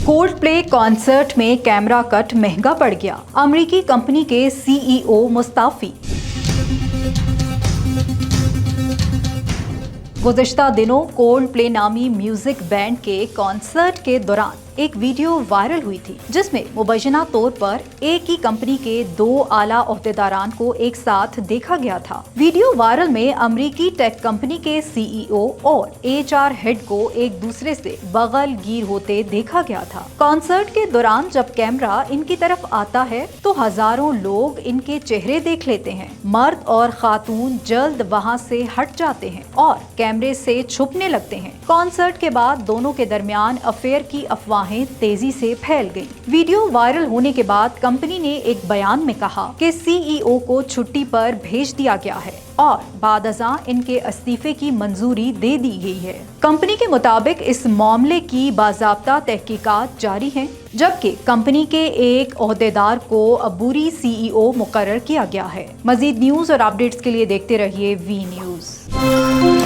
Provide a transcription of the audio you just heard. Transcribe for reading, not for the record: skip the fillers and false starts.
Coldplay concert में camera cut महंगा पड़ गया, अमेरिकी कंपनी के सीईओ मुस्ताफी। गुज़िश्ता दिनों कोल्डप्ले नामी म्यूजिक बैंड के कॉन्सर्ट के दौरान एक वीडियो वायरल हुई थी, जिसमें मुबैना तौर पर एक ही कंपनी के दो आला ओहदेदारान को एक साथ देखा गया था। वीडियो वायरल में अमेरिकी टेक कंपनी के सीईओ और एचआर हेड को एक दूसरे से बगल गिर होते देखा गया था। कॉन्सर्ट के दौरान जब कैमरा इनकी तरफ आता है तो हजारों लोग इनके चेहरे देख लेते हैं। मर्द और खातून जल्द वहां से हट जाते हैं और कैमरे से छुपने लगते हैं। कॉन्सर्ट के बाद दोनों के दरमियान अफेयर की अफवाहें तेजी से फैल गईं। वीडियो वायरल होने के बाद कंपनी ने एक बयान में कहा कि सीईओ को छुट्टी पर भेज दिया गया है और बादअज़ां इनके इस्तीफे की मंजूरी दे दी गई है। कंपनी के मुताबिक इस मामले की बाज़ाब्ता तहकीकात जारी है, जबकि कंपनी के एक ओहदेदार को अबूरी सीईओ मुकर्रर किया गया है। मजीद न्यूज़ और अपडेट्स के लिए देखते रहिए वी न्यूज़।